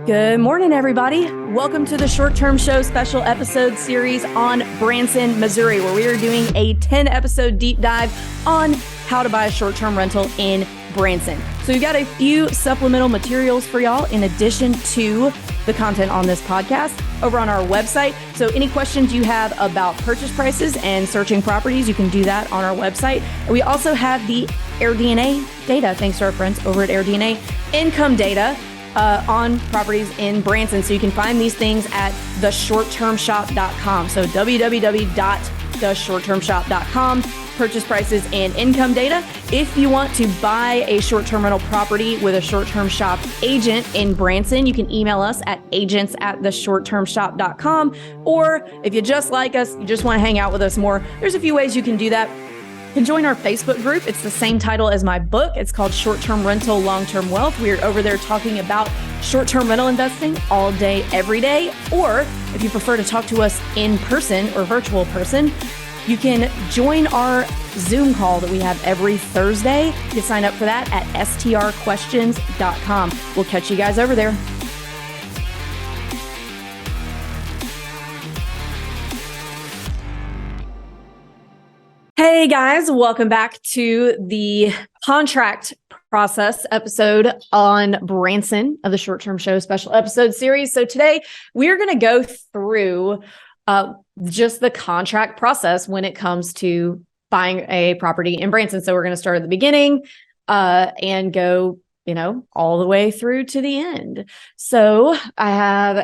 Good morning, everybody. Welcome to the Short-Term Show special episode series on Branson, Missouri, where we are doing a 10-episode deep dive on how to buy a short-term rental in Branson. So we've got a few supplemental materials for y'all in addition to the content on this podcast over on our website. So any questions you have about purchase prices and searching properties, you can do that on our website. And we also have the AirDNA data, thanks to our friends over at AirDNA, income data on properties in Branson. So you can find these things at theshorttermshop.com. So www.theshorttermshop.com, purchase prices and income data. If you want to buy a short-term rental property with a short-term shop agent in Branson, you can email us at agents@theshorttermshop.com. Or if you just like us, you just want to hang out with us more, there's a few ways you can do that. You can join our Facebook group. It's the same title as my book. It's called Short-Term Rental, Long-Term Wealth. We're over there talking about short-term rental investing all day, every day. Or if you prefer to talk to us in person or virtual person, you can join our Zoom call that we have every Thursday. You can sign up for that at strquestions.com. We'll catch you guys over there. Hey guys, welcome back to the contract process episode on Branson of the Short-Term Show special episode series. So today we're going to go through just the contract process when it comes to buying a property in Branson. So we're going to start at the beginning and go, all the way through to the end. So I have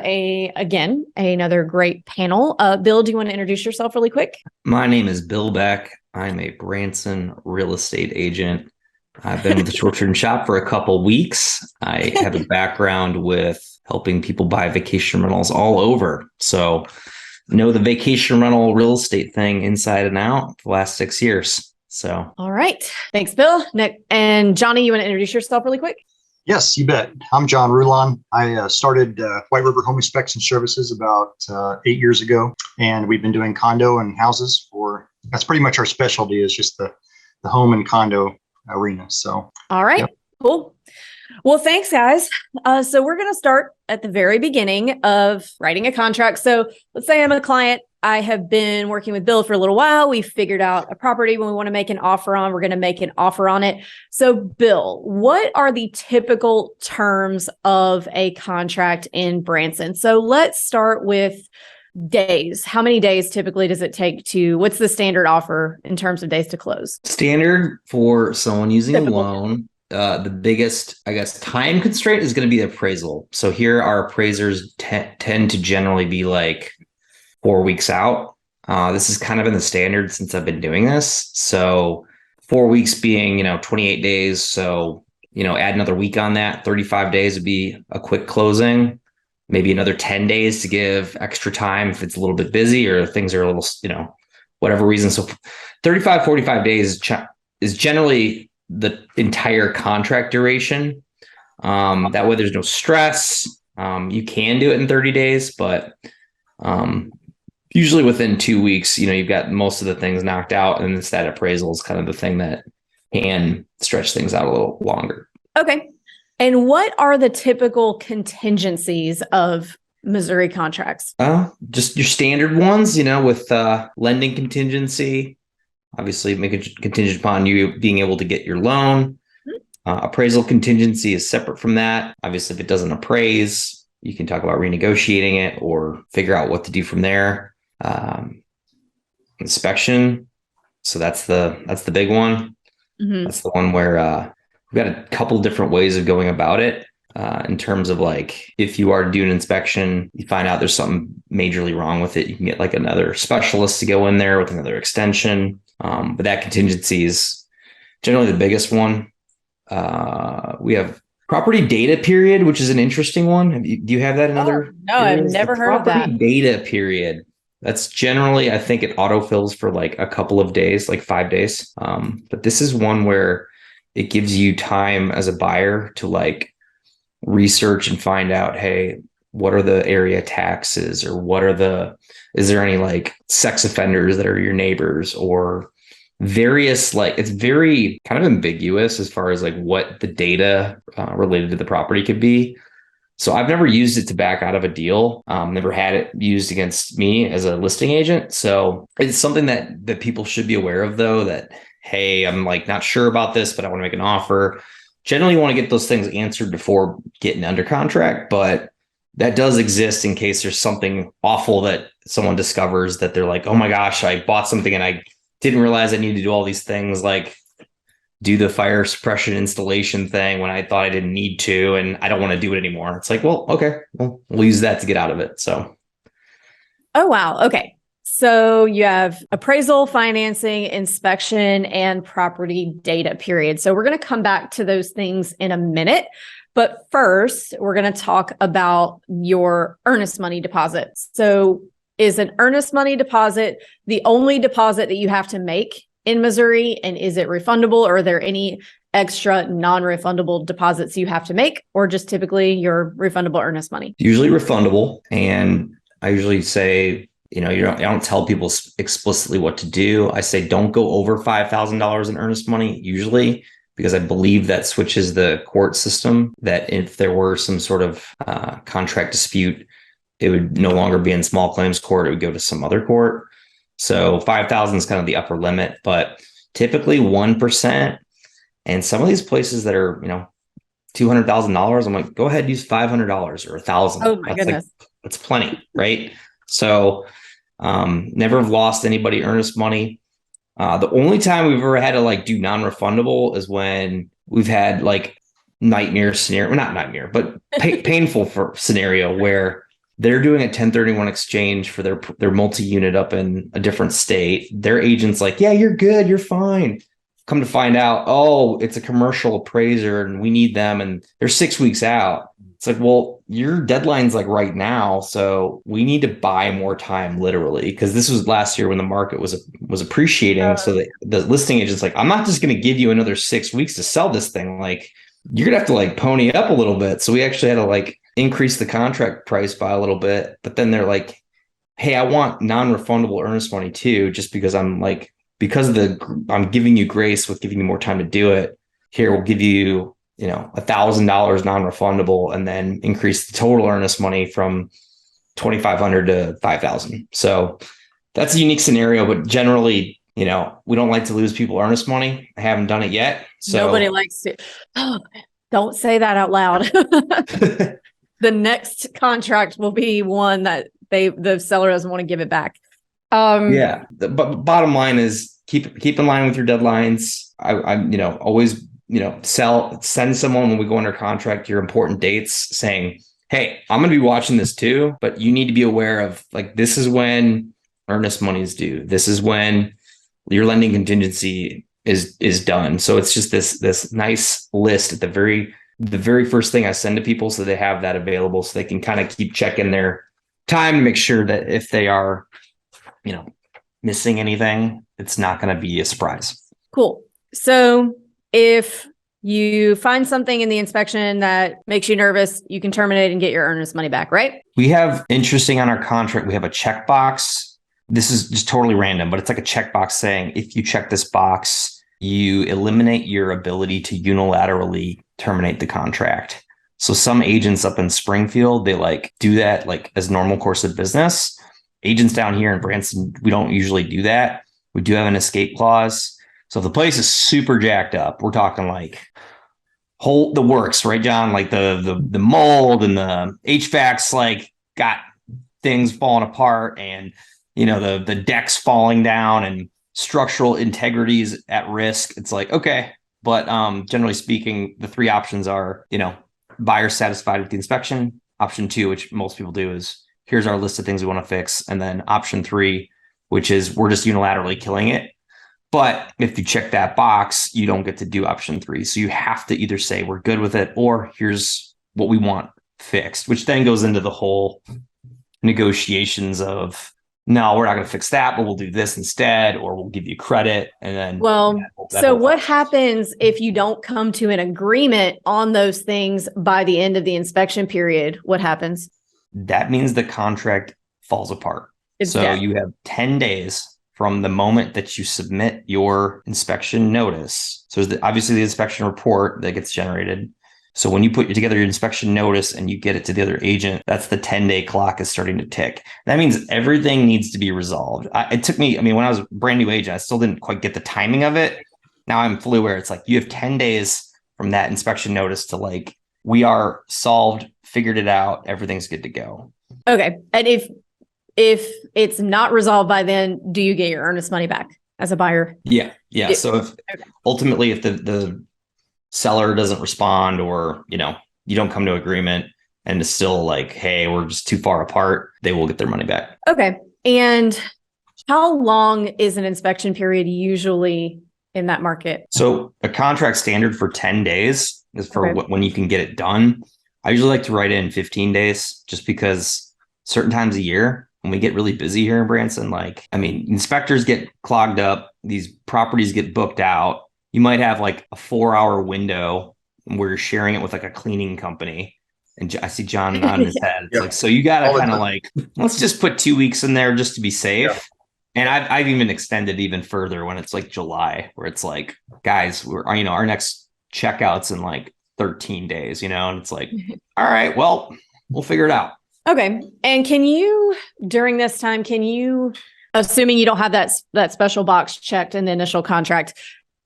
another great panel. Bill, do you want to introduce yourself really quick? My name is Bill Beck. I'm a Branson real estate agent. I've been with the short-term shop for a couple weeks. I have a background with helping people buy vacation rentals all over. So know the vacation rental real estate thing inside and out for the last 6 years. So, all right. Thanks, Bill. Nick and Johnny, you want to introduce yourself really quick? Yes, you bet. I'm John Rulon. I started White River Home Inspection Services about 8 years ago, and we've been doing condo and houses that's pretty much our specialty, is just the home and condo arena. So, all right, yep. Cool. Well, thanks, guys. So we're going to start at the very beginning of writing a contract. So let's say I'm a client. I have been working with Bill for a little while. We've figured out a property when we want to make an offer on. We're going to make an offer on it. So, Bill, what are the typical terms of a contract in Branson? So let's start with days. How many days typically does it take what's the standard offer in terms of days to close? Standard for someone using a loan. The biggest, time constraint is going to be the appraisal. So here our appraisers tend to generally be like 4 weeks out. This is kind of in the standard since I've been doing this. So 4 weeks being, 28 days. So, add another week on that. 35 days would be a quick closing. Maybe another 10 days to give extra time if it's a little bit busy or things are a little, whatever reason. So 35, 45 days is generally the entire contract duration. That way there's no stress. You can do it in 30 days, but usually within 2 weeks, you've got most of the things knocked out, and it's that appraisal is kind of the thing that can stretch things out a little longer. Okay. And what are the typical contingencies of Missouri contracts? Just your standard ones, with lending contingency, obviously make it contingent upon you being able to get your loan. Appraisal contingency is separate from that. Obviously, if it doesn't appraise, you can talk about renegotiating it or figure out what to do from there. Inspection. So that's the big one. Mm-hmm. That's the one where we've got a couple different ways of going about it. In terms of like, if you are to do an inspection, you find out there's something majorly wrong with it, you can get like another specialist to go in there with another extension. But that contingency is generally the biggest one. We have property data period, which is an interesting one. Do you have that in other? No, areas? I've never heard of that. Property data period. That's generally, I think it autofills for like a couple of days, like 5 days. But this is one where it gives you time as a buyer to like research and find out, hey, what are the area taxes, or is there any like sex offenders that are your neighbors, or various, like, it's very kind of ambiguous as far as like what the data related to the property could be. So I've never used it to back out of a deal. Never had it used against me as a listing agent. So it's something that people should be aware of, though, that, hey, I'm like not sure about this, but I want to make an offer. Generally, you want to get those things answered before getting under contract, but that does exist in case there's something awful that someone discovers that they're like, oh my gosh, I bought something and I didn't realize I needed to do all these things, like do the fire suppression installation thing when I thought I didn't need to, and I don't want to do it anymore. It's like, well, okay, well, we'll use that to get out of it. So. Oh, wow. Okay. So you have appraisal, financing, inspection, and property data period. So we're going to come back to those things in a minute. But first, we're going to talk about your earnest money deposit. So is an earnest money deposit the only deposit that you have to make in Missouri? And is it refundable, or are there any extra non-refundable deposits you have to make, or just typically your refundable earnest money? Usually refundable. And I usually say, I don't tell people explicitly what to do. I say, don't go over $5,000 in earnest money, usually, because I believe that switches the court system, that if there were some sort of contract dispute, it would no longer be in small claims court. It would go to some other court. So 5,000 is kind of the upper limit, but typically 1%. And some of these places that are, $200,000, I'm like, go ahead, use $500 or $1,000. Oh my goodness. That's plenty, right? So never have lost anybody earnest money. The only time we've ever had to do non-refundable is when we've had nightmare scenario, well, not nightmare, but painful for scenario where they're doing a 1031 exchange for their multi-unit up in a different state. Their agent's like, yeah, you're good, you're fine. Come to find out, oh, it's a commercial appraiser and we need them and they're 6 weeks out. It's like, well, your deadline's right now, so we need to buy more time, literally, because this was last year when the market was appreciating. So the listing agent's like, I'm not just going to give you another 6 weeks to sell this thing. You're gonna have to pony up a little bit. So we actually had to increase the contract price by a little bit. But then they're like, hey, I want non-refundable earnest money too, just because I'm giving you grace with giving you more time to do it. Here, we'll give you, $1,000 non-refundable, and then increase the total earnest money from $2,500 to $5,000. So that's a unique scenario, but generally, we don't like to lose people earnest money. I haven't done it yet. So nobody likes to. Oh, don't say that out loud. The next contract will be one that the seller doesn't want to give it back. But bottom line is keep in line with your deadlines. I'm always send someone when we go under contract your important dates, saying, hey, I'm going to be watching this too, but you need to be aware of this is when earnest money is due. This is when your lending contingency is done. So it's just this nice list at the very first thing I send to people, so they have that available, so they can kind of keep checking their time to make sure that if they are missing anything, it's not going to be a surprise. Cool. So if you find something in the inspection that makes you nervous, you can terminate and get your earnest money back, right? We have, interesting on our contract, we have a checkbox. This is just totally random, but it's like a checkbox saying, if you check this box, you eliminate your ability to unilaterally terminate the contract. So some agents up in Springfield, they do that as normal course of business. Agents down here in Branson, we don't usually do that. We do have an escape clause. So if the place is super jacked up, we're talking the works, right, John? The mold and the HVAC's got things falling apart, and the deck's falling down and structural integrity is at risk. It's okay. But generally speaking, the three options are, buyer satisfied with the inspection. Option 2, which most people do, is here's our list of things we want to fix. And then option 3, which is we're just unilaterally killing it. But if you check that box, you don't get to do option 3. So you have to either say we're good with it, or here's what we want fixed, which then goes into the whole negotiations of, no, we're not going to fix that, but we'll do this instead, or we'll give you credit. And then, what happens if you don't come to an agreement on those things by the end of the inspection period? What happens? That means the contract falls apart. You have 10 days from the moment that you submit your inspection notice. So obviously the inspection report that gets generated. So when you put together your inspection notice and you get it to the other agent, that's the 10-day clock is starting to tick. That means everything needs to be resolved. It took me, when I was a brand new agent, I still didn't quite get the timing of it. Now I'm fully aware. It's like you have 10 days from that inspection notice to like, we are solved, figured it out, everything's good to go. Okay. And if it's not resolved by then, do you get your earnest money back as a buyer? Yeah. So if ultimately, if the seller doesn't respond, or, you don't come to agreement and it's still like, hey, we're just too far apart, they will get their money back. Okay. And how long is an inspection period usually in that market? So a contract standard for 10 days is for when you can get it done. I usually like to write in 15 days just because certain times a year when we get really busy here in Branson, inspectors get clogged up, these properties get booked out. You might have like a 4-hour window where you're sharing it with like a cleaning company. And I see John nodding his head. It's like, so you got to kind of like, let's just put 2 weeks in there just to be safe. Yeah. And I've even extended even further when it's like July, where it's like, guys, our next checkout's in like 13 days, and it's like, all right, well, we'll figure it out. Okay. And can you, during this time, assuming you don't have that special box checked in the initial contract,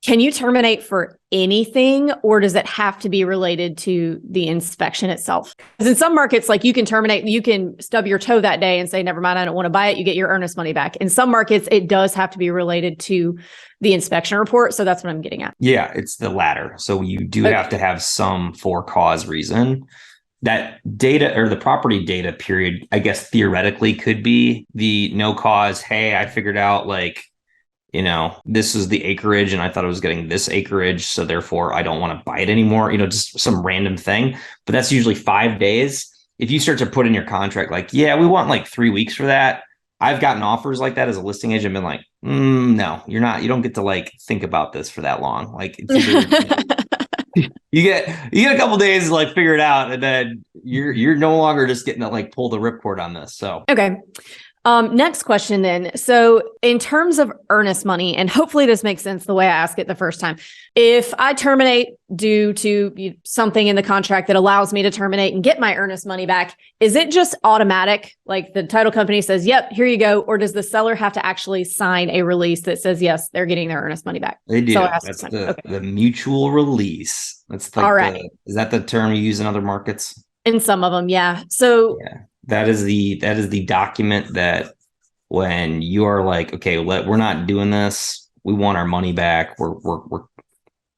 can you terminate for anything, or does it have to be related to the inspection itself? Because in some markets, like you can terminate, you can stub your toe that day and say, never mind, I don't want to buy it. You get your earnest money back. In some markets, it does have to be related to the inspection report. So that's what I'm getting at. Yeah, it's the latter. So you do have to have some for cause reason. That data, or the property data period, I guess theoretically could be the no cause. Hey, I figured out this is the acreage and I thought I was getting this acreage, so therefore I don't want to buy it anymore. Just some random thing. But that's usually 5 days. If you start to put in your contract, like, yeah, we want like 3 weeks for that. I've gotten offers like that as a listing agent, been like, no, you're not. You don't get to like think about this for that long. Like it's either, you get a couple days to like figure it out, and then you're no longer just getting to like pull the ripcord on this. So okay. Next question then. So in terms of earnest money, and hopefully this makes sense the way I asked it the first time, if I terminate due to something in the contract that allows me to terminate and get my earnest money back, is it just automatic? Like the title company says, yep, here you go. Or does the seller have to actually sign a release that says, yes, they're getting their earnest money back? They do. That's the mutual release. That's like, all right. Is that the term you use in other markets? In some of them. Yeah. So yeah. That is the document that when you are like, okay, we're not doing this. We want our money back. We're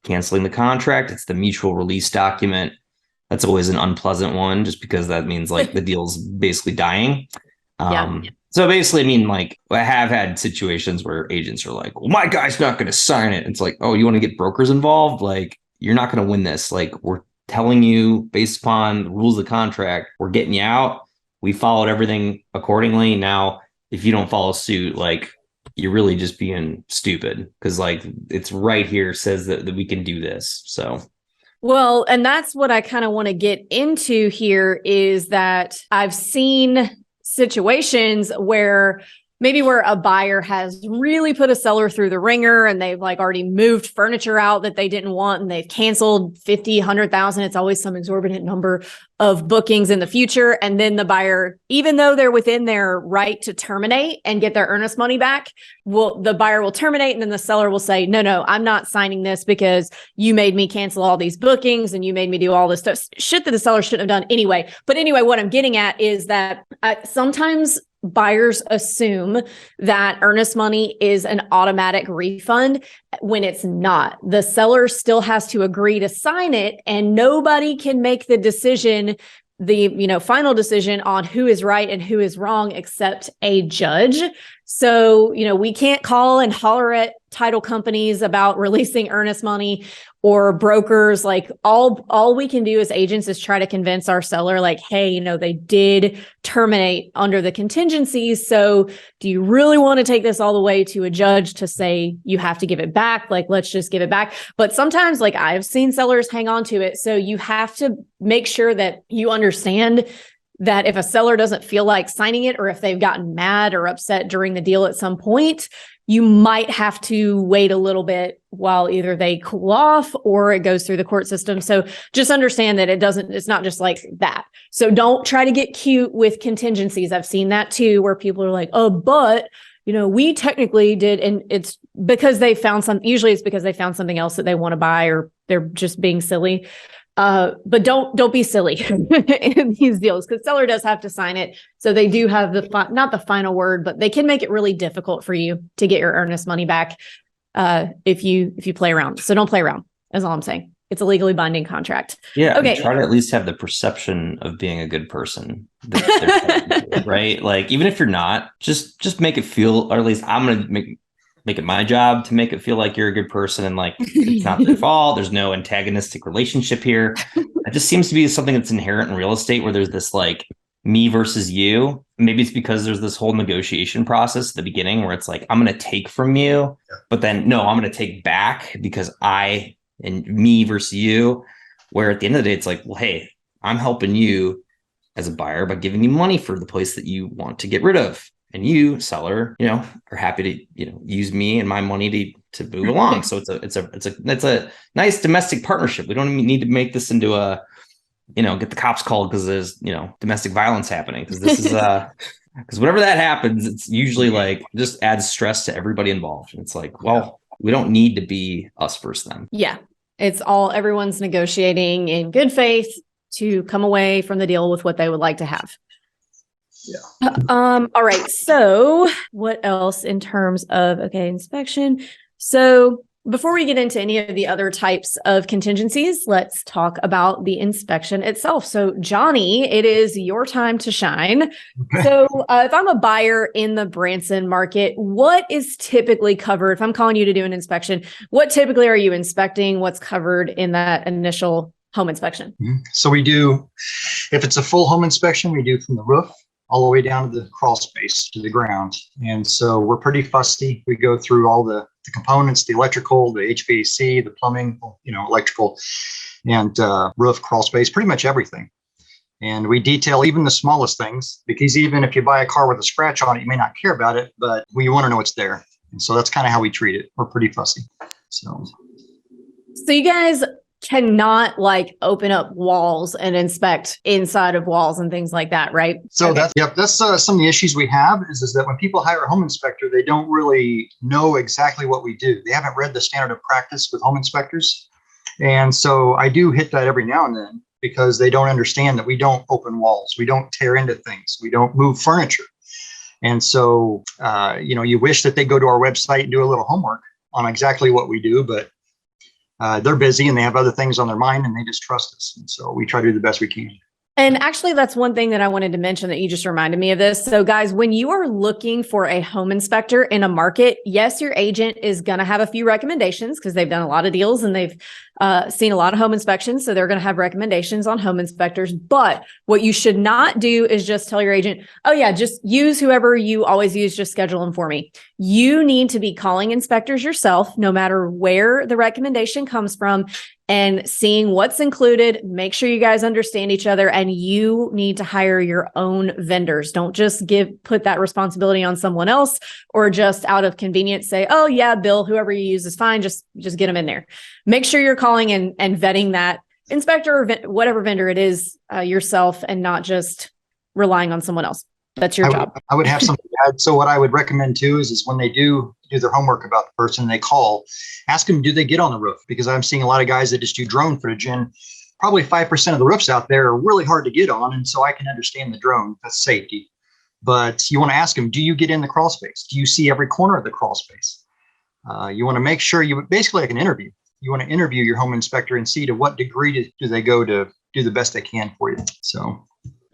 canceling the contract. It's the mutual release document. That's always an unpleasant one, just because that means like the deal's basically dying. So basically, like I have had situations where agents are like, well, my guy's not going to sign it. It's like, oh, you want to get brokers involved? Like, you're not going to win this. Like, we're telling you based upon the rules of the contract, we're getting you out. We followed everything accordingly. Now, if you don't follow suit, like you're really just being stupid, because like it's right here says that we can do this. So, well, and that's what I kind of want to get into here, is that I've seen situations where a buyer has really put a seller through the ringer, and they've like already moved furniture out that they didn't want, and they've canceled 50, 100,000. It's always some exorbitant number of bookings in the future. And then the buyer, even though they're within their right to terminate and get their earnest money back, the buyer will terminate. And then the seller will say, no, I'm not signing this because you made me cancel all these bookings and you made me do all this stuff. Shit that the seller shouldn't have done anyway. But anyway, what I'm getting at is that sometimes buyers assume that earnest money is an automatic refund when it's not. The seller still has to agree to sign it, and nobody can make the decision, the final decision on who is right and who is wrong, except a judge. So, we can't call and holler at title companies about releasing earnest money, or brokers. Like all we can do as agents is try to convince our seller, like, hey, they did terminate under the contingencies. So do you really want to take this all the way to a judge to say you have to give it back? Like, let's just give it back. But sometimes, like, I've seen sellers hang on to it. So you have to make sure that you understand that if a seller doesn't feel like signing it, or if they've gotten mad or upset during the deal at some point, you might have to wait a little bit while either they cool off or it goes through the court system. So just understand that it's not just like that. So don't try to get cute with contingencies. I've seen that too, where people are like, oh, but we technically did. And it's because they found usually it's because they found something else that they want to buy, or they're just being silly. But don't be silly in these deals, because seller does have to sign it. So they do have not the final word, but they can make it really difficult for you to get your earnest money back if you play around. So don't play around. That's all I'm saying. It's a legally binding contract. Yeah. Okay. Try to at least have the perception of being a good person, right? Like, even if you're not, just make it feel, or at least I'm going to make it my job to make it feel like you're a good person, and like it's not their fault. There's no antagonistic relationship here. It just seems to be something that's inherent in real estate, where there's this like me versus you. Maybe it's because there's this whole negotiation process at the beginning where it's like, I'm going to take from you, but then no, I'm going to take back because and me versus you, where at the end of the day, it's like, well, hey, I'm helping you as a buyer by giving you money for the place that you want to get rid of. And you, seller, are happy to, use me and my money to move along. So it's a nice domestic partnership. We don't need to make this into a, get the cops called because there's, domestic violence happening. Because this is because whenever that happens, it's usually like just adds stress to everybody involved. And it's like, well, we don't need to be us versus them. Yeah. Everyone's negotiating in good faith to come away from the deal with what they would like to have. Yeah. All right. So what else in terms of, inspection? So before we get into any of the other types of contingencies, let's talk about the inspection itself. So Johnny, it is your time to shine. Okay. So if I'm a buyer in the Branson market, what is typically covered? If I'm calling you to do an inspection, what typically are you inspecting? What's covered in that initial home inspection? So we do, if it's a full home inspection, we do from the roof all the way down to the crawl space, to the ground. And so we're pretty fussy. We go through all the components, the electrical, the HVAC, the plumbing, electrical, and roof, crawl space, pretty much everything. And we detail even the smallest things, because even if you buy a car with a scratch on it, you may not care about it, but we want to know it's there. And so that's kind of how we treat it. We're pretty fussy. So you guys cannot open up walls and inspect inside of walls and things like that, right? So that's some of the issues we have is that when people hire a home inspector, they don't really know exactly what we do. They haven't read the standard of practice with home inspectors. And so I do hit that every now and then, because they don't understand that we don't open walls. We don't tear into things. We don't move furniture. And so, you wish that they go to our website and do a little homework on exactly what we do, but they're busy and they have other things on their mind, and they just trust us. And so we try to do the best we can. And actually, that's one thing that I wanted to mention that you just reminded me of this. So guys, when you are looking for a home inspector in a market, yes, your agent is going to have a few recommendations because they've done a lot of deals and they've seen a lot of home inspections. So they're going to have recommendations on home inspectors. But what you should not do is just tell your agent, oh yeah, just use whoever you always use, just schedule them for me. You need to be calling inspectors yourself, no matter where the recommendation comes from, and seeing what's included. Make sure you guys understand each other, and you need to hire your own vendors. Don't just put that responsibility on someone else, or just out of convenience say, oh yeah, Bill, whoever you use is fine. Just get them in there. Make sure you're calling and vetting that inspector or whatever vendor it is yourself, and not just relying on someone else. That's your job. I would have something to add. So what I would recommend too is when they do their homework about the person, they call, ask them, do they get on the roof? Because I'm seeing a lot of guys that just do drone footage, and probably 5% of the roofs out there are really hard to get on. And so I can understand the drone, that's safety. But you want to ask them, do you get in the crawl space? Do you see every corner of the crawl space? You want to make sure basically like an interview. You want to interview your home inspector and see to what degree do they go to do the best they can for you. So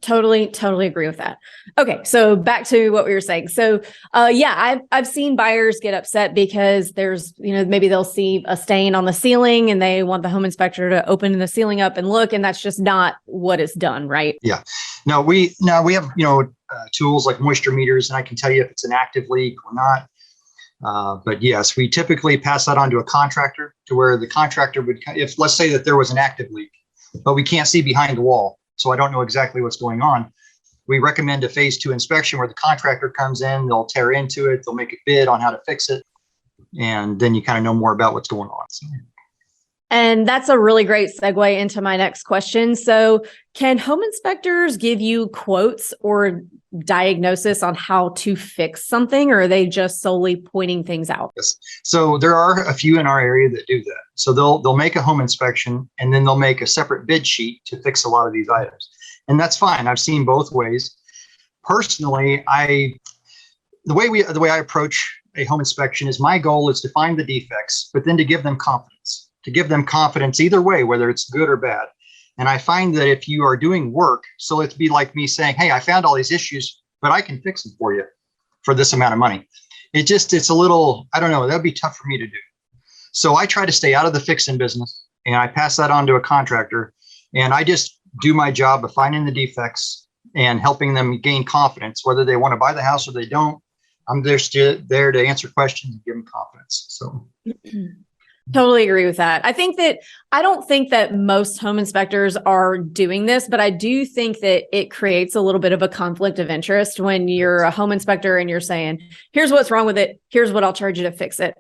Totally agree with that. Okay, so back to what we were saying. So, I've seen buyers get upset because there's, maybe they'll see a stain on the ceiling and they want the home inspector to open the ceiling up and look, and that's just not what is done, right? Yeah. No, we have tools like moisture meters, and I can tell you if it's an active leak or not. But yes, we typically pass that on to a contractor, to where the contractor would, if let's say that there was an active leak, but we can't see behind the wall, so I don't know exactly what's going on. we recommend a phase 2 inspection where the contractor comes in, they'll tear into it, they'll make a bid on how to fix it. And then you kind of know more about what's going on. So. And that's a really great segue into my next question. So can home inspectors give you quotes or diagnosis on how to fix something, or are they just solely pointing things out? Yes. So there are a few in our area that do that. So they'll make a home inspection and then they'll make a separate bid sheet to fix a lot of these items. And that's fine. I've seen both ways. Personally, the way I approach a home inspection is my goal is to find the defects, but then to give them confidence. To give them confidence either way, whether it's good or bad. And I find that if you are doing work, so it'd be like me saying, hey, I found all these issues, but I can fix them for you for this amount of money. It's a little, I don't know, that'd be tough for me to do. So I try to stay out of the fixing business and I pass that on to a contractor. And I just do my job of finding the defects and helping them gain confidence, whether they want to buy the house or they don't. I'm just there to answer questions and give them confidence. So. Totally agree with that. I don't think that most home inspectors are doing this, but I do think that it creates a little bit of a conflict of interest when you're a home inspector and you're saying, here's what's wrong with it. Here's what I'll charge you to fix it.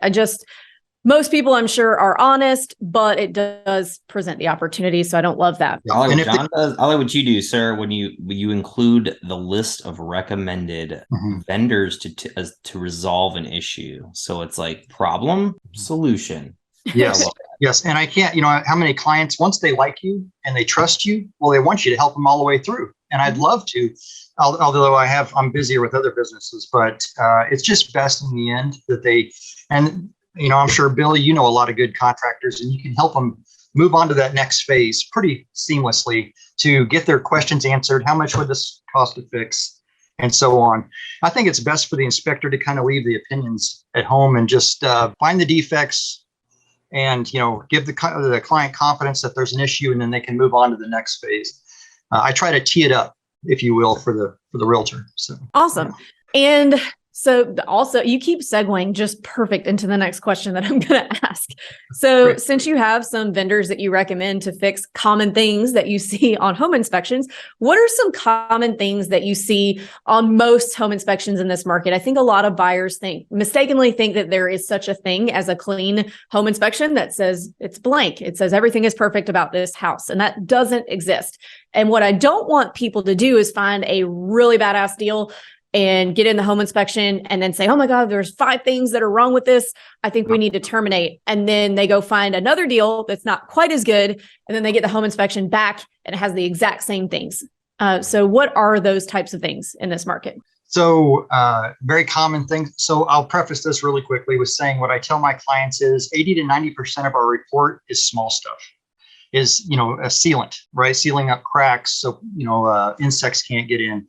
Most people I'm sure are honest, but it does present the opportunity. So I don't love that. I like what you do, sir, when you include the list of recommended vendors to resolve an issue. So it's like problem, solution. Yes. Yes. And I can't, how many clients, once they like you and they trust you, well, they want you to help them all the way through. And I'd love to, although I'm busier with other businesses, but it's just best in the end that I'm sure, Billy, a lot of good contractors and you can help them move on to that next phase pretty seamlessly to get their questions answered. How much would this cost to fix? And so on. I think it's best for the inspector to kind of leave the opinions at home and just find the defects and, give the client confidence that there's an issue and then they can move on to the next phase. I try to tee it up, if you will, for the realtor. So awesome. Yeah. And so also you keep segueing just perfect into the next question that I'm going to ask. So Great. Since you have some vendors that you recommend to fix common things that you see on home inspections, what are some common things that you see on most home inspections in this market? I think a lot of buyers mistakenly think that there is such a thing as a clean home inspection that says it's blank. It says everything is perfect about this house, and that doesn't exist. And what I don't want people to do is find a really badass deal and get in the home inspection and then say, oh my God, there's 5 things that are wrong with this. I think we need to terminate. And then they go find another deal that's not quite as good. And then they get the home inspection back and it has the exact same things. So what are those types of things in this market? So very common things. So I'll preface this really quickly with saying what I tell my clients is 80 to 90% of our report is small stuff. Is, a sealant, right? Sealing up cracks so, insects can't get in.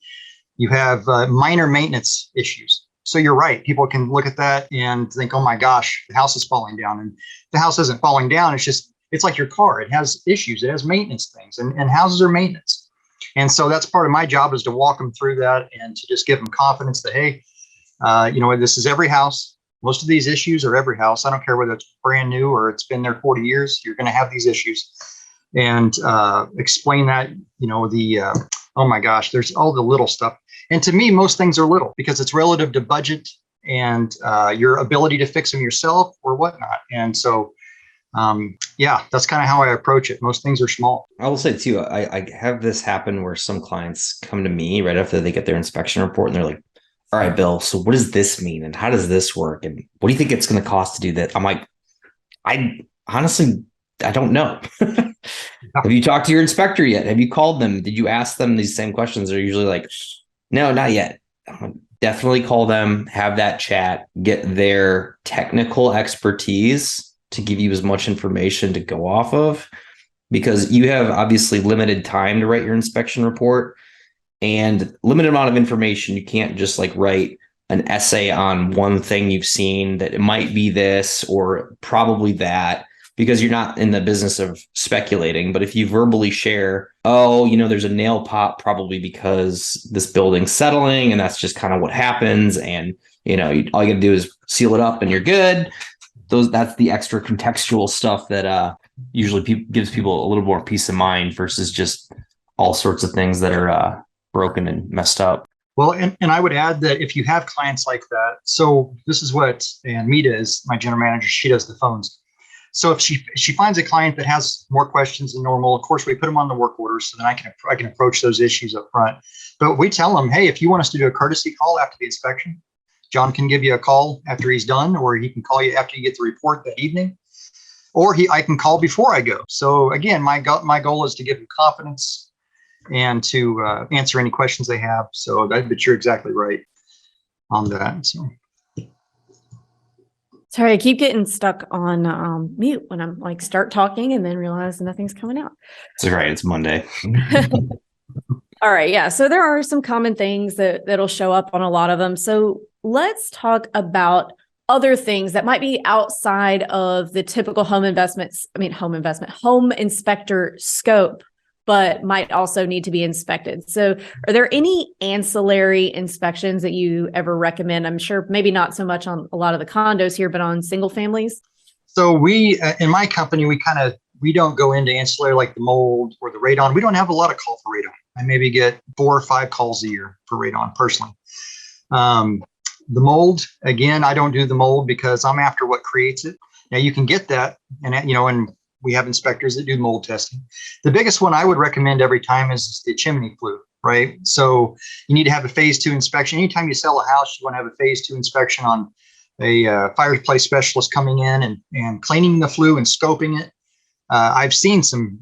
You have minor maintenance issues. So you're right. People can look at that and think, oh my gosh, the house is falling down. And the house isn't falling down. It's like your car. It has issues. It has maintenance things and houses are maintenance. And so that's part of my job is to walk them through that and to just give them confidence that, hey, this is every house. Most of these issues are every house. I don't care whether it's brand new or it's been there 40 years. You're going to have these issues. And explain that, oh my gosh, there's all the little stuff. And to me, most things are little because it's relative to budget and your ability to fix them yourself or whatnot. And so, that's kind of how I approach it. Most things are small. I will say too, I have this happen where some clients come to me right after they get their inspection report and they're like, all right, Bill, so what does this mean? And how does this work? And what do you think it's going to cost to do that? I'm like, I don't know. Have you talked to your inspector yet? Have you called them? Did you ask them these same questions? They're usually like, no, not yet. Definitely call them, have that chat, get their technical expertise to give you as much information to go off of, because you have obviously limited time to write your inspection report and limited amount of information. You can't just like write an essay on one thing you've seen that it might be this or probably that, because you're not in the business of speculating. But if you verbally share, there's a nail pop probably because this building's settling and that's just kind of what happens. And, all you got to do is seal it up and you're good. That's the extra contextual stuff that usually gives people a little more peace of mind versus just all sorts of things that are broken and messed up. Well, and I would add that if you have clients like that, so this is what, and Mita is my general manager, she does the phones. So if she finds a client that has more questions than normal, of course, we put them on the work order so then I can approach those issues up front. But we tell them, hey, if you want us to do a courtesy call after the inspection, John can give you a call after he's done, or he can call you after you get the report that evening, or I can call before I go. So again, my goal is to give them confidence and to answer any questions they have. So but you're exactly right on that. So. Sorry, I keep getting stuck on mute when I'm like start talking and then realize nothing's coming out. It's right. It's Monday. All right. Yeah. So there are some common things that'll show up on a lot of them. So let's talk about other things that might be outside of the typical home inspector scope, but might also need to be inspected. So are there any ancillary inspections that you ever recommend? I'm sure maybe not so much on a lot of the condos here, but on single families? So we, in my company, we don't go into ancillary like the mold or the radon. We don't have a lot of call for radon. I maybe get 4 or 5 calls a year for radon personally. The mold, again, I don't do the mold because I'm after what creates it. Now you can get that, and we have inspectors that do mold testing. The biggest one I would recommend every time is the chimney flue, right? So you need to have a phase 2 inspection. Anytime you sell a house, you want to have a phase 2 inspection on a fireplace specialist coming in and cleaning the flue and scoping it. I've seen some,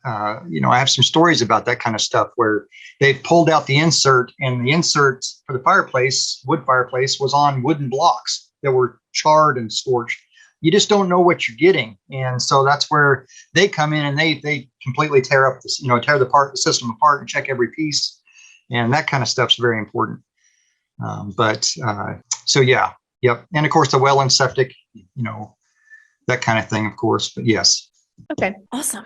I have some stories about that kind of stuff where they've pulled out the insert, and the insert for the fireplace, wood fireplace, was on wooden blocks that were charred and scorched. You just don't know what you're getting. And so that's where they come in and they completely tear up this, tear the system apart and check every piece. And that kind of stuff's very important. So yeah, yep. And of course the well and septic, that kind of thing, of course, but yes. Okay, awesome.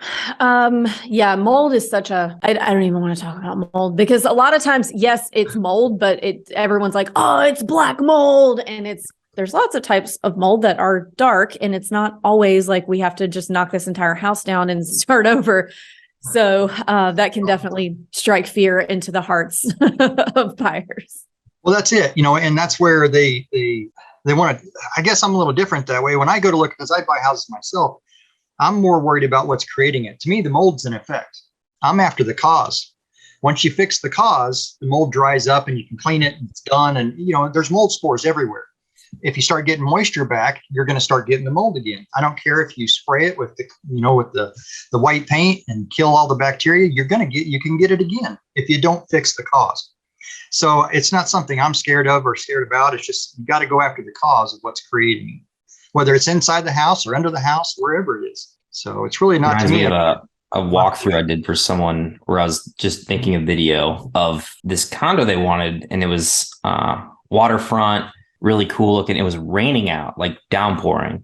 Yeah, mold is such I don't even want to talk about mold because a lot of times, yes, it's mold, but everyone's like, oh, it's black mold. And there's lots of types of mold that are dark, and it's not always like we have to just knock this entire house down and start over. So that can definitely strike fear into the hearts of buyers. Well, that's it, and that's where they want to, I guess I'm a little different that way. When I go to look, because I buy houses myself, I'm more worried about what's creating it. To me, the mold's in effect. I'm after the cause. Once you fix the cause, the mold dries up and you can clean it and it's done. And, there's mold spores everywhere. If you start getting moisture back, you're going to start getting the mold again. I don't care if you spray it with the white paint and kill all the bacteria, you can get it again if you don't fix the cause. So it's not something I'm scared of or scared about. It's just, you got to go after the cause of what's creating it, whether it's inside the house or under the house, wherever it is. So it's really not to me. A walkthrough I did for someone where I was just making a video of this condo they wanted, and it was waterfront, really cool looking. It was raining out, like downpouring.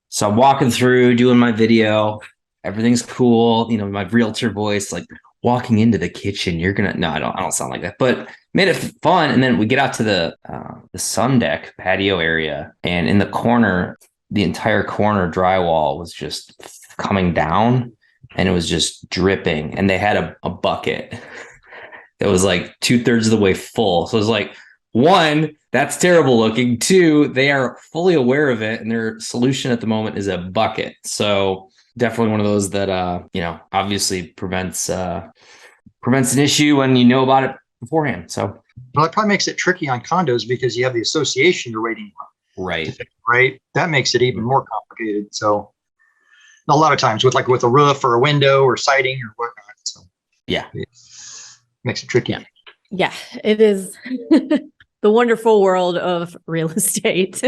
So I'm walking through, doing my video. Everything's cool. My realtor voice, like walking into the kitchen. No, I don't sound like that, but made it fun. And then we get out to the sun deck patio area, and in the corner, the entire corner drywall was just coming down, and it was just dripping. And they had a bucket that was like 2/3 of the way full. So it was like, 1, that's terrible looking. 2, they are fully aware of it, and their solution at the moment is a bucket. So definitely one of those that obviously prevents an issue when you know about it beforehand. So well, it probably makes it tricky on condos because you have the association you're waiting on. Right. That makes it even more complicated. So a lot of times with a roof or a window or siding or whatnot. So yeah, it makes it tricky. Yeah, it is the wonderful world of real estate.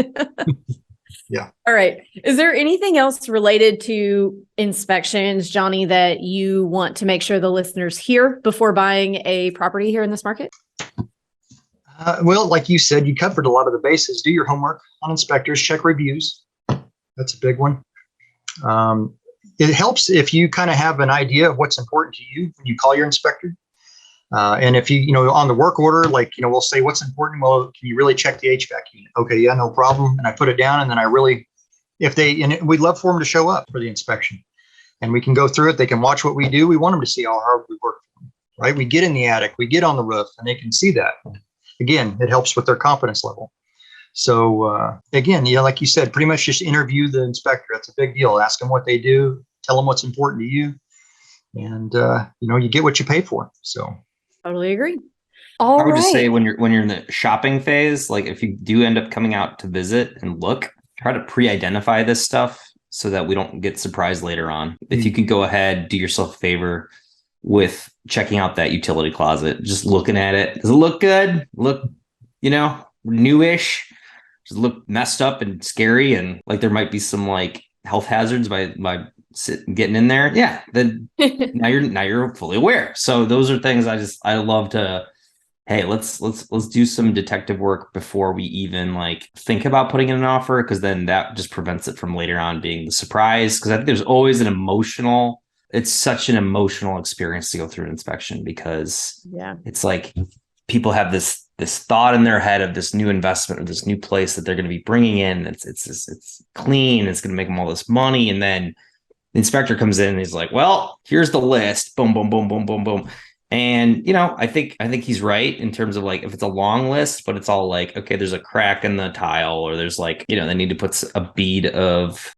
Yeah. All right. Is there anything else related to inspections, Johnny, that you want to make sure the listeners hear before buying a property here in this market? Well, like you said, you covered a lot of the bases. Do your homework on inspectors, check reviews. That's a big one. It helps if you kind of have an idea of what's important to you when you call your inspector. And if you on the work order, we'll say what's important. Well, can you really check the HVAC unit? Okay, yeah, no problem. And I put it down, and then we'd love for them to show up for the inspection, and we can go through it. They can watch what we do. We want them to see how hard we work, right? We get in the attic, we get on the roof, and they can see that. Again, it helps with their confidence level. So again, like you said, pretty much just interview the inspector. That's a big deal. Ask them what they do, tell them what's important to you, and you get what you pay for. So totally agree. I would just say when you're in the shopping phase, like if you do end up coming out to visit and look, try to pre-identify this stuff so that we don't get surprised later on. If you can go ahead, do yourself a favor with checking out that utility closet, just looking at it. Does it look good? Look, newish? Does it look messed up and scary and like there might be some like health hazards by getting in there? Yeah, then now you're fully aware. So those are things I love to. Hey, let's do some detective work before we even like think about putting in an offer, because then that just prevents it from later on being the surprise. Because I think there's always it's such an emotional experience to go through an inspection, because it's like people have this thought in their head of this new investment or this new place that they're going to be bringing in. It's clean. It's going to make them all this money, and then the inspector comes in and he's like, "Well, here's the list. Boom, boom, boom, boom, boom, boom." And, I think he's right in terms of like, if it's a long list, but it's all like, okay, there's a crack in the tile, or there's like, they need to put a bead of,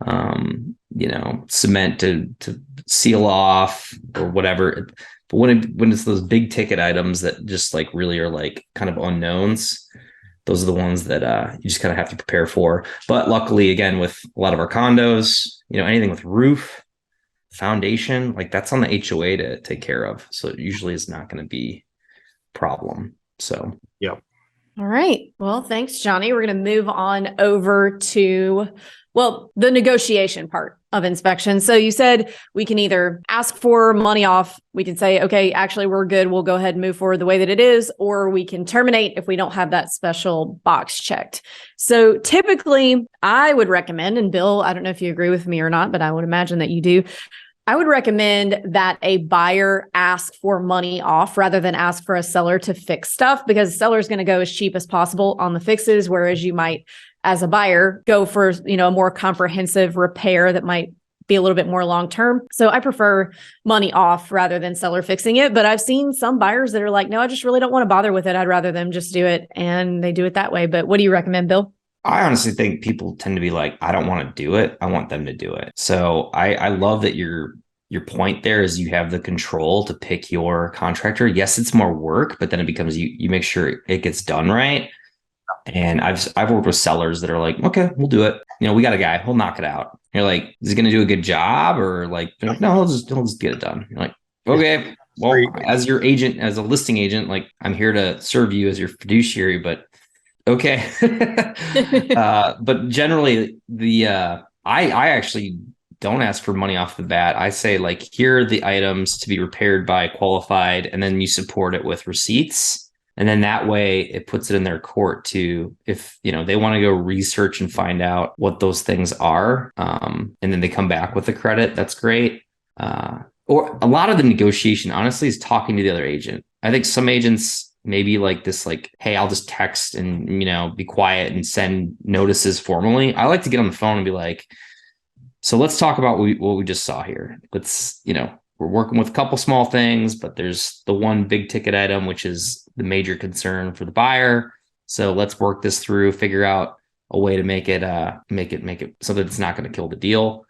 cement to seal off or whatever. But when it's those big ticket items that just like really are like kind of unknowns, those are the ones that you just kind of have to prepare for. But luckily, again, with a lot of our condos, anything with roof, foundation, like that's on the HOA to take care of. So it usually is not going to be a problem. So, yeah. All right. Well, thanks, Johnny. We're going to move on over to, the negotiation part of inspection. So you said we can either ask for money off. We can say, okay, actually, we're good. We'll go ahead and move forward the way that it is, or we can terminate if we don't have that special box checked. So typically I would recommend, and Bill, I don't know if you agree with me or not, but I would imagine that you do. I would recommend that a buyer ask for money off rather than ask for a seller to fix stuff, because the seller is going to go as cheap as possible on the fixes, whereas you might, as a buyer, go for, a more comprehensive repair that might be a little bit more long-term. So I prefer money off rather than seller fixing it. But I've seen some buyers that are like, no, I just really don't want to bother with it. I'd rather them just do it. And they do it that way. But what do you recommend, Bill? I honestly think people tend to be like, I don't want to do it. I want them to do it. So I love that your point there is you have the control to pick your contractor. Yes, it's more work, but then it becomes you make sure it gets done right. And I've worked with sellers that are like, okay, we'll do it. We got a guy, he'll knock it out. You're like, is he going to do a good job? Or like, they're like, no, he'll just get it done. You're like, okay, well, as your agent, as a listing agent, like I'm here to serve you as your fiduciary, but okay. But generally I actually don't ask for money off the bat. I say like, here are the items to be repaired by qualified, and then you support it with receipts. And then that way it puts it in their court to, if, they want to go research and find out what those things are. And then they come back with the credit. That's great. Or a lot of the negotiation, honestly, is talking to the other agent. I think some agents maybe like this, like, hey, I'll just text and, be quiet and send notices formally. I like to get on the phone and be like, so let's talk about what we just saw here. Let's, we're working with a couple small things, but there's the one big ticket item, which is the major concern for the buyer. So let's work this through, figure out a way to make it something that's not going to kill the deal.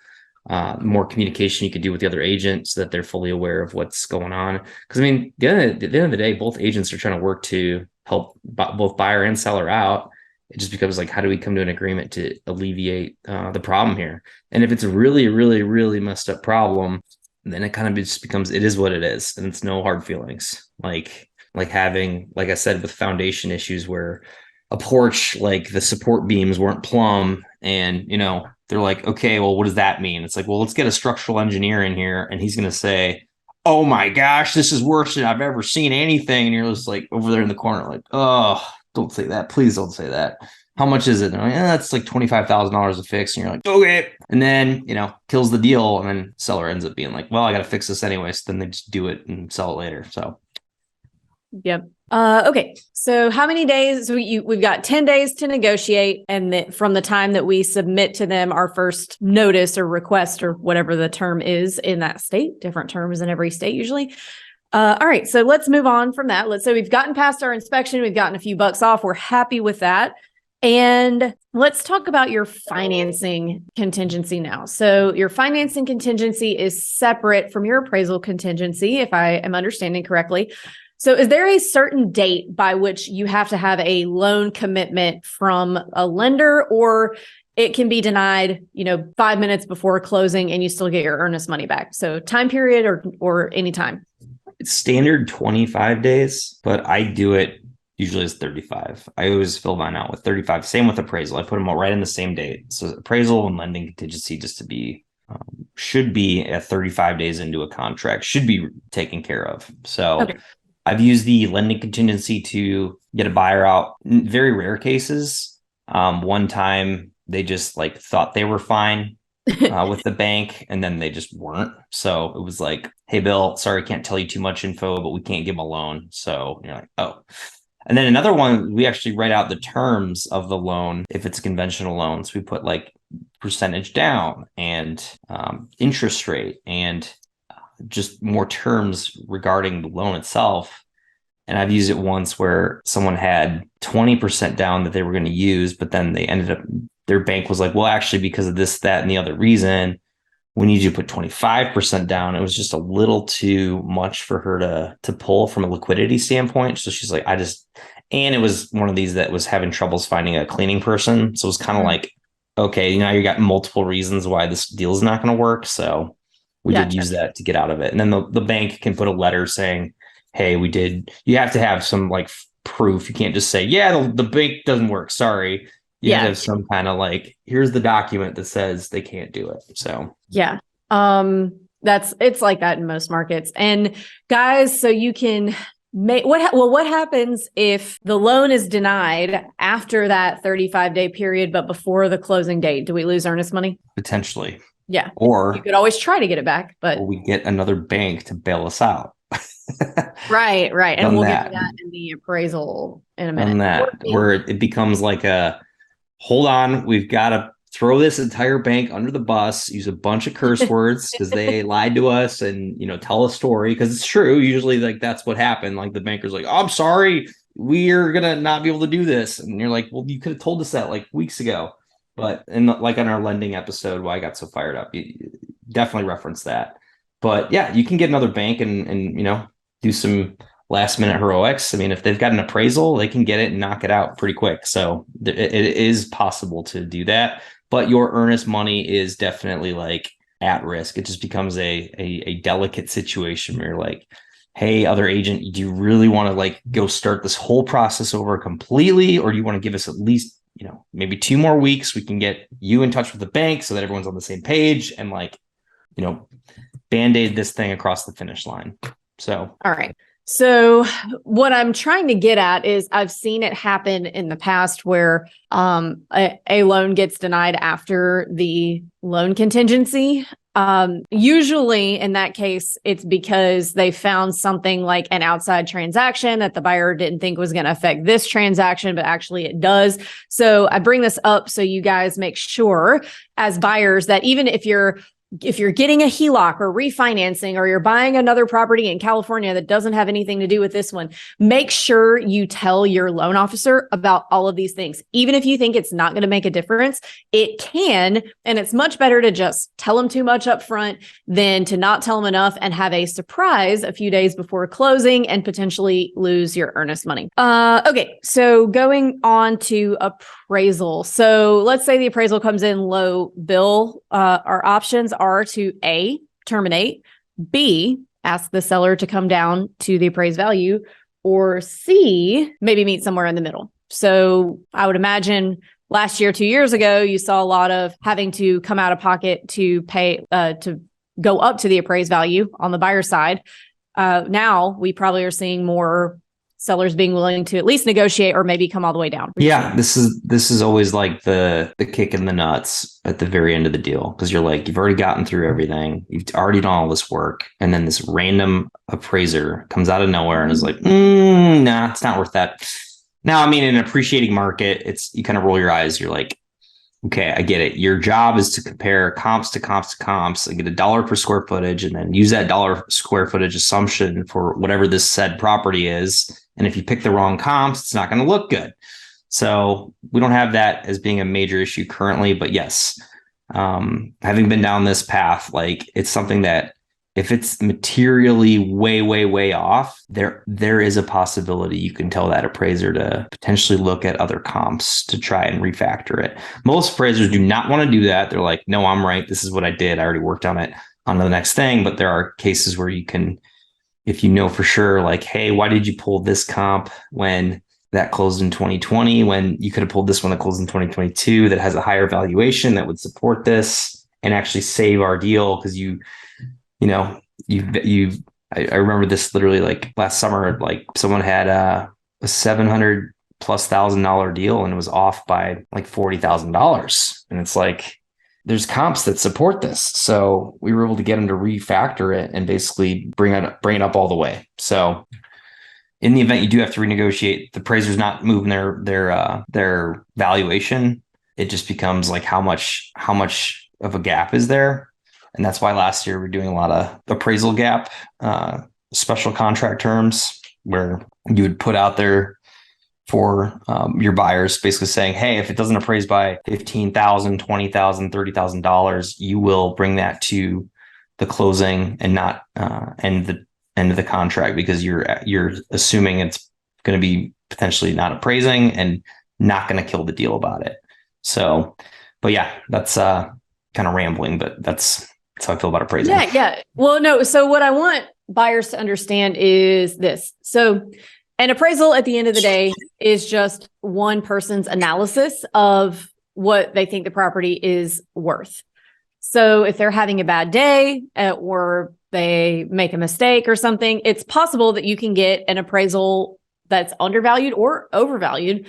More communication you can do with the other agent so that they're fully aware of what's going on. Because at the end of the day, both agents are trying to work to help both buyer and seller out. It just becomes like, how do we come to an agreement to alleviate the problem here? And if it's a really, really, really messed up problem, then it kind of just becomes, it is what it is. And it's no hard feelings. Like having, like I said, with foundation issues where a porch, like the support beams weren't plumb, and, they're like, okay, well, what does that mean? It's like, well, let's get a structural engineer in here. And he's going to say, oh my gosh, this is worse than I've ever seen anything. And you're just like over there in the corner, like, oh, don't say that. Please don't say that. How much is it? And I'm like, that's like $25,000 to fix. And you're like, okay. And then, kills the deal. And then seller ends up being like, well, I got to fix this anyway. So then they just do it and sell it later. So. Yep. Okay. So how many days? We've got 10 days to negotiate. And from the time that we submit to them our first notice or request or whatever the term is in that state, different terms in every state usually. All right, so let's move on from that. Let's say we've gotten past our inspection, we've gotten a few bucks off, we're happy with that. And let's talk about your financing contingency now. So your financing contingency is separate from your appraisal contingency, if I am understanding correctly. So is there a certain date by which you have to have a loan commitment from a lender, or it can be denied, 5 minutes before closing and you still get your earnest money back? So time period or any time? It's standard 25 days, but I do it usually as 35. I always fill mine out with 35. Same with appraisal. I put them all right in the same date. So appraisal and lending contingency just to be should be at 35 days into a contract, should be taken care of. So okay. I've used the lending contingency to get a buyer out in very rare cases. One time they just thought they were fine with the bank, and then they just weren't. So it was like, hey, Bill, sorry, can't tell you too much info, but we can't give them a loan. So you're like, oh. And then another one, we actually write out the terms of the loan if it's a conventional loan. So we put percentage down and interest rate and just more terms regarding the loan itself. And I've used it once where someone had 20% down that they were going to use, but then they ended up, their bank was like, well, actually, because of this, that, and the other reason, we need you to put 25% down. It was just a little too much for her to pull from a liquidity standpoint. So she's like, and it was one of these that was having troubles finding a cleaning person. So it was kind of like, okay, now you got multiple reasons why this deal is not going to work. So we did use that to get out of it. And then the bank can put a letter saying, hey, you have to have some proof. You can't just say, yeah, the bank doesn't work. Sorry. You have to have some kind of here's the document that says they can't do it. So yeah. It's like that in most markets. And guys, so you can make what happens if the loan is denied after that 35-day period, but before the closing date? Do we lose earnest money? Potentially. Yeah. Or you could always try to get it back, but we get another bank to bail us out. Right. And we'll get to that in the appraisal in a minute. On that, where it becomes hold on, we've got to throw this entire bank under the bus, use a bunch of curse words because they lied to us, and tell a story because it's true. Usually that's what happened. The banker's like, oh, I'm sorry, we're gonna not be able to do this, and you're like, well, you could have told us that weeks ago. But on our lending episode, why I got so fired up, you definitely reference that. But yeah, you can get another bank and do some last minute heroics. I mean, if they've got an appraisal, they can get it and knock it out pretty quick. So it is possible to do that, but your earnest money is definitely at risk. It just becomes a delicate situation where you're like, hey, other agent, do you really want to go start this whole process over completely? Or do you want to give us at least, maybe 2 more weeks? We can get you in touch with the bank so that everyone's on the same page and Band-Aid this thing across the finish line. So, all right. So what I'm trying to get at is I've seen it happen in the past where a loan gets denied after the loan contingency. Usually in that case, it's because they found something like an outside transaction that the buyer didn't think was going to affect this transaction, but actually it does. So I bring this up so you guys make sure as buyers that even if you're getting a HELOC or refinancing, or you're buying another property in California that doesn't have anything to do with this one, make sure you tell your loan officer about all of these things. Even if you think it's not going to make a difference, it can. And it's much better to just tell them too much up front than to not tell them enough and have a surprise a few days before closing and potentially lose your earnest money. Okay, so going on to appraisal. So let's say the appraisal comes in low, Bill. Our options are to A, terminate, B, ask the seller to come down to the appraised value, or C, maybe meet somewhere in the middle. So I would imagine last year, 2 years ago, you saw a lot of having to come out of pocket to pay, to go up to the appraised value on the buyer side. Now we probably are seeing more sellers being willing to at least negotiate or maybe come all the way down. Yeah, this is always the kick in the nuts at the very end of the deal, because you're you've already gotten through everything, you've already done all this work, and then this random appraiser comes out of nowhere and is like, nah, it's not worth that. Now, I mean, in an appreciating market, you kind of roll your eyes. You're like, okay, I get it. Your job is to compare comps to comps to comps and get $1 per square footage and then use that dollar square footage assumption for whatever this said property is. And if you pick the wrong comps, it's not going to look good. So we don't have that as being a major issue currently, but yes, having been down this path, like it's something that if it's materially way off, there is a possibility you can tell that appraiser to potentially look at other comps to try and refactor it. Most appraisers do not want to do that. They're like, no, I'm right. This is what I did. I already worked on it. On to the next thing. But there are cases where you can, if you know for sure, like, hey, why did you pull this comp when that closed in 2020, when you could have pulled this one that closed in 2022 that has a higher valuation that would support this and actually save our deal? Because I remember this literally like last summer, like someone had a $700,000+ deal and it was off by like $40,000. And it's like, there's comps that support this. So we were able to get them to refactor it and basically bring it up all the way. So in the event you do have to renegotiate, the appraiser's not moving their valuation. It just becomes like how much of a gap is there. And that's why last year we're doing a lot of appraisal gap, special contract terms where you would put out there for your buyers, basically saying, hey, if it doesn't appraise by $15,000, $20,000, $30,000, you will bring that to the closing and not end of the contract, because you're assuming it's going to be potentially not appraising and not going to kill the deal about it. So, but yeah, that's kind of rambling, but that's how I feel about appraising. Yeah. Well, no. So what I want buyers to understand is this. So an appraisal at the end of the day is just one person's analysis of what they think the property is worth. So if they're having a bad day or they make a mistake or something, it's possible that you can get an appraisal that's undervalued or overvalued.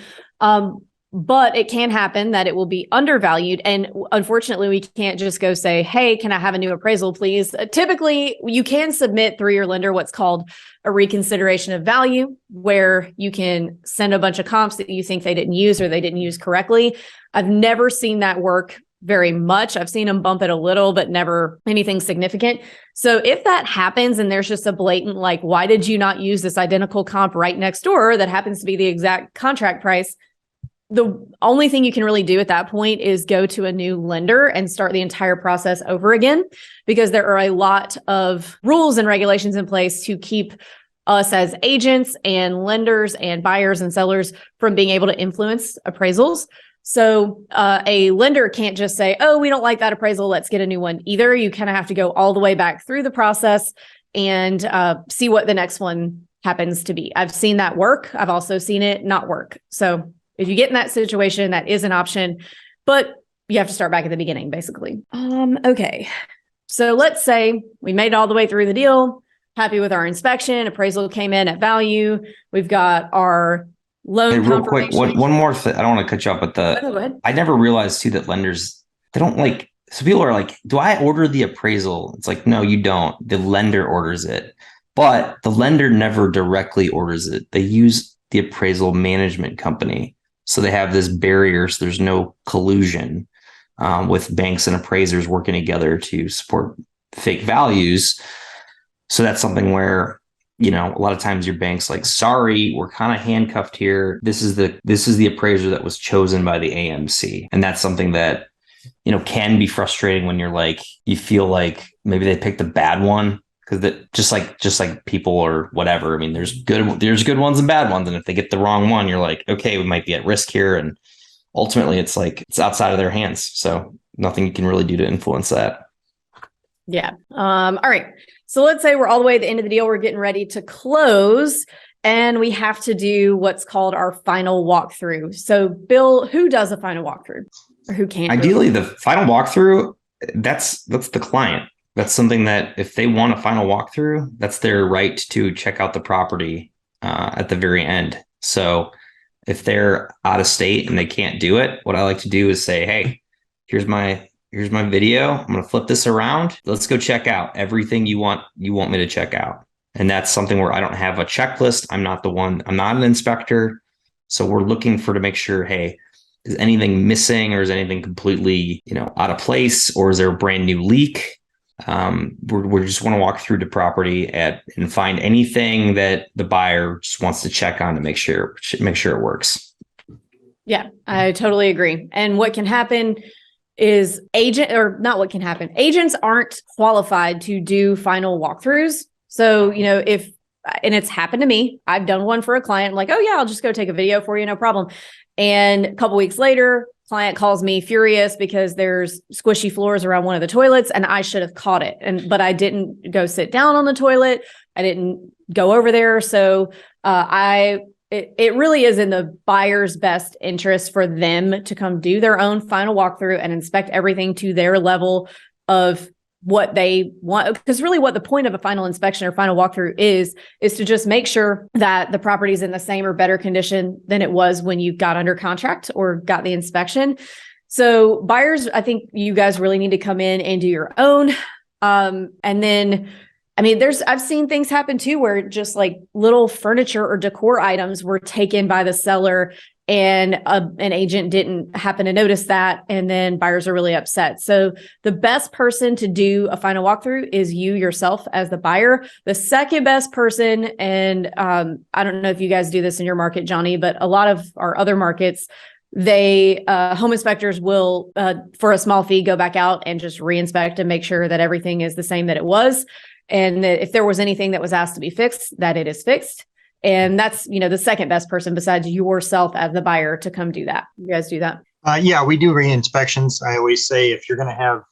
But it can happen that it will be undervalued. And unfortunately, we can't just go say, hey, can I have a new appraisal, please? Typically, you can submit through your lender what's called a reconsideration of value, where you can send a bunch of comps that you think they didn't use or they didn't use correctly. I've never seen that work very much. I've seen them bump it a little, but never anything significant. So if that happens and there's just a blatant, like, why did you not use this identical comp right next door that happens to be the exact contract price? The only thing you can really do at that point is go to a new lender and start the entire process over again, because there are a lot of rules and regulations in place to keep us as agents and lenders and buyers and sellers from being able to influence appraisals. So a lender can't just say, oh, we don't like that appraisal, let's get a new one either. You kind of have to go all the way back through the process and see what the next one happens to be. I've seen that work. I've also seen it not work. So if you get in that situation, that is an option, but you have to start back at the beginning, basically. Okay. So let's say we made it all the way through the deal, happy with our inspection, appraisal came in at value. We've got our loan confirmation. Real quick, one more thing. I don't want to cut you off, but go ahead. I never realized too that lenders, they don't like, so people are like, do I order the appraisal? It's like, no, you don't. The lender orders it, but the lender never directly orders it. They use the appraisal management company. So they have this barrier. So there's no collusion with banks and appraisers working together to support fake values. So that's something where, a lot of times your bank's like, sorry, we're kind of handcuffed here. This is the appraiser that was chosen by the AMC. And that's something that, can be frustrating when you're like, you feel like maybe they picked a bad one. Because that just like people or whatever. I mean, there's good ones and bad ones. And if they get the wrong one, you're like, okay, we might be at risk here. And ultimately it's like, it's outside of their hands. So nothing you can really do to influence that. Yeah. All right. So let's say we're all the way at the end of the deal. We're getting ready to close and we have to do what's called our final walkthrough. So Bill, who does a final walkthrough or who can? Ideally, the final walkthrough, that's the client. That's something that if they want a final walkthrough, that's their right to check out the property at the very end. So if they're out of state and they can't do it, what I like to do is say, hey, here's my video. I'm going to flip this around. Let's go check out everything you want me to check out. And that's something where I don't have a checklist. I'm not an inspector. So we're looking to make sure, hey, is anything missing, or is anything completely, out of place, or is there a brand new leak? We just want to walk through the property and find anything that the buyer just wants to check on to make sure it works. Yeah, I totally agree. And what can happen is agents aren't qualified to do final walkthroughs. So, and it's happened to me. I've done one for a client. I'm like, oh yeah, I'll just go take a video for you. No problem. And a couple weeks later, client calls me furious because there's squishy floors around one of the toilets and I should have caught it. But I didn't go sit down on the toilet. I didn't go over there. So, it really is in the buyer's best interest for them to come do their own final walkthrough and inspect everything to their level of what they want. Because really what the point of a final inspection or final walkthrough is to just make sure that the property is in the same or better condition than it was when you got under contract or got the inspection. So buyers, I think you guys really need to come in and do your own. And then I've seen things happen too, where just like little furniture or decor items were taken by the seller and an agent didn't happen to notice that. And then buyers are really upset. So the best person to do a final walkthrough is you yourself as the buyer. The second best person, and I don't know if you guys do this in your market, Johnny, but a lot of our other markets, home inspectors will, for a small fee, go back out and just re-inspect and make sure that everything is the same that it was. And that if there was anything that was asked to be fixed, that it is fixed. And that's, the second best person besides yourself as the buyer to come do that. You guys do that? Yeah, we do re-inspections. I always say if you're going to have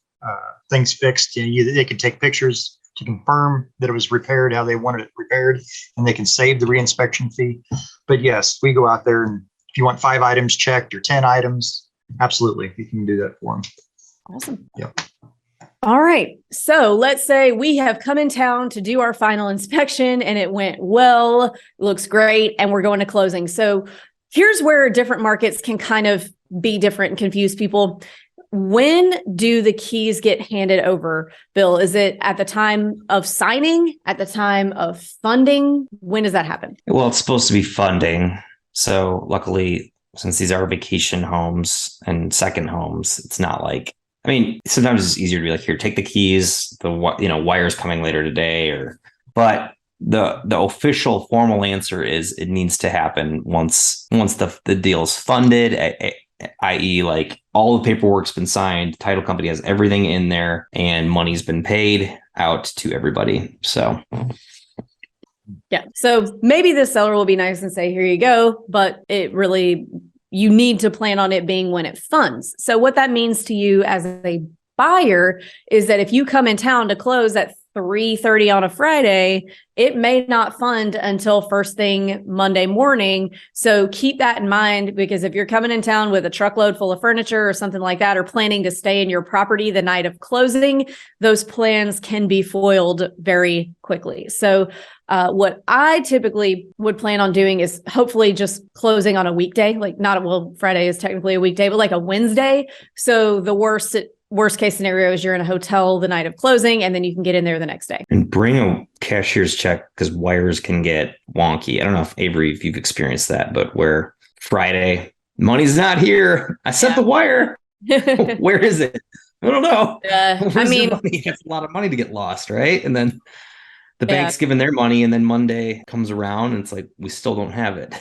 things fixed, they can take pictures to confirm that it was repaired how they wanted it repaired, and they can save the re-inspection fee. But yes, we go out there, and if you want 5 items checked or 10 items, absolutely, you can do that for them. Awesome. Yep. All right. So let's say we have come in town to do our final inspection and it went well, looks great, and we're going to closing. So here's where different markets can kind of be different and confuse people. When do the keys get handed over, Bill? Is it at the time of signing, at the time of funding? When does that happen? Well, it's supposed to be funding. So luckily, since these are vacation homes and second homes, it's not like, sometimes it's easier to be like, here, take the keys, wire's coming later today, but the official formal answer is it needs to happen once the deal's funded, i.e. like all the paperwork's been signed, title company has everything in there, and money's been paid out to everybody. So yeah. So maybe the seller will be nice and say, here you go, but you need to plan on it being when it funds. So what that means to you as a buyer is that if you come in town to close at 3:30 on a Friday, it may not fund until first thing Monday morning. So keep that in mind, because if you're coming in town with a truckload full of furniture or something like that, or planning to stay in your property the night of closing, those plans can be foiled very quickly. So what I typically would plan on doing is hopefully just closing on a weekday, Friday is technically a weekday, but like a Wednesday. So the worst case scenario is you're in a hotel the night of closing, and then you can get in there the next day. And bring a cashier's check, because wires can get wonky. I don't know if you've experienced that, but where Friday, money's not here. I sent the wire. Where is it? I don't know. It's a lot of money to get lost, right? And then the bank's giving their money, and then Monday comes around and it's like, we still don't have it.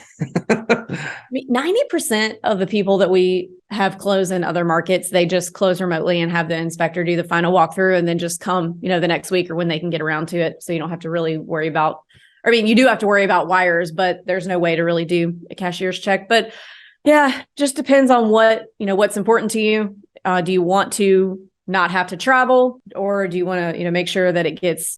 90% of the people that we have close in other markets, they just close remotely and have the inspector do the final walkthrough and then just come, the next week or when they can get around to it. So you don't have to really worry about, you do have to worry about wires, but there's no way to really do a cashier's check. But yeah, just depends on what's important to you. Do you want to not have to travel, or do you want to, make sure that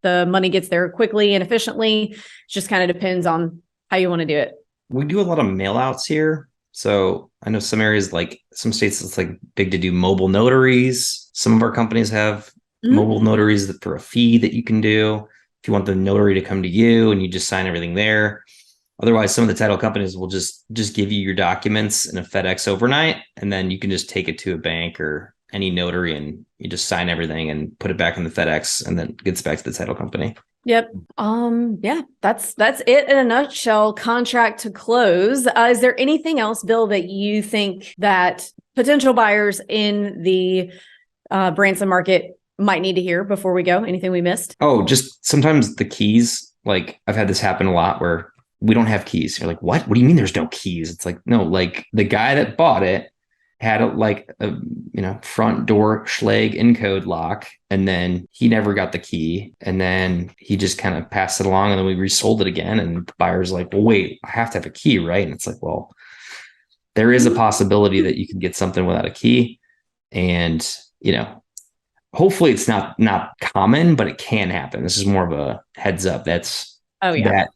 the money gets there quickly and efficiently? It just kind of depends on how you want to do it. We do a lot of mail outs here. So I know some areas, like some states, it's like big to do mobile notaries. Some of our companies have mobile notaries for a fee that you can do if you want the notary to come to you and you just sign everything there. Otherwise, some of the title companies will just give you your documents in a FedEx overnight, and then you can just take it to a bank or any notary and you just sign everything and put it back in the FedEx, and then it gets back to the title company. Yep. Yeah, that's it in a nutshell. Contract to close. Is there anything else, Bill, that you think that potential buyers in the Branson market might need to hear before we go? Anything we missed? Oh, just sometimes the keys. Like I've had this happen a lot where we don't have keys. You're like, what? What do you mean there's no keys? It's like, no, like the guy that bought it had a front door Schlage encode lock, and then he never got the key, and then he just kind of passed it along, and then we resold it again, and the buyer's like, well, wait, I have to have a key, right? And it's like, well, there is a possibility that you can get something without a key, and hopefully it's not common, but it can happen. This is more of a heads up. That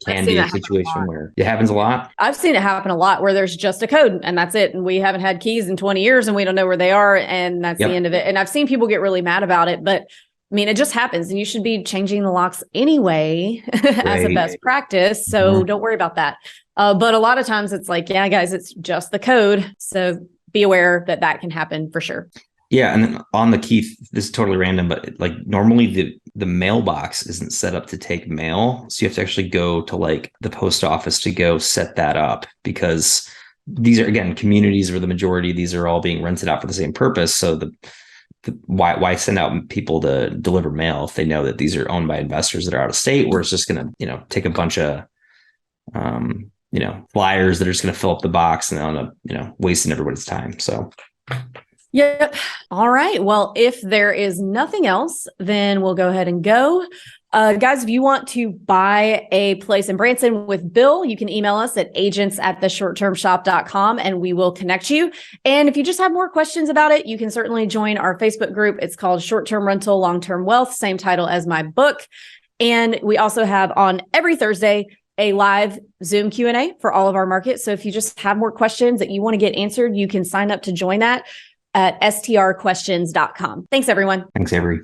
can be a situation where it happens a lot. I've seen it happen a lot where there's just a code and that's it. And we haven't had keys in 20 years and we don't know where they are. And that's the end of it. And I've seen people get really mad about it, but I mean, it just happens and you should be changing the locks anyway as a best practice. So don't worry about that. But a lot of times it's like, yeah, guys, it's just the code. So be aware that can happen for sure. Yeah, and then on the key, this is totally random, but like normally the mailbox isn't set up to take mail, so you have to actually go to like the post office to go set that up, because these are, again, communities where the majority of these are all being rented out for the same purpose. So why send out people to deliver mail if they know that these are owned by investors that are out of state, where it's just going to take a bunch of flyers that are just going to fill up the box and end up wasting everybody's time. So. Yep. All right. Well, if there is nothing else, then we'll go ahead and go. Guys, if you want to buy a place in Branson with Bill, you can email us at agents@theshorttermshop.com and we will connect you. And if you just have more questions about it, you can certainly join our Facebook group. It's called Short-Term Rental, Long-Term Wealth, same title as my book. And we also have on every Thursday a live Zoom Q&A for all of our markets. So if you just have more questions that you want to get answered, you can sign up to join that at strquestions.com. Thanks, everyone. Thanks, Avery.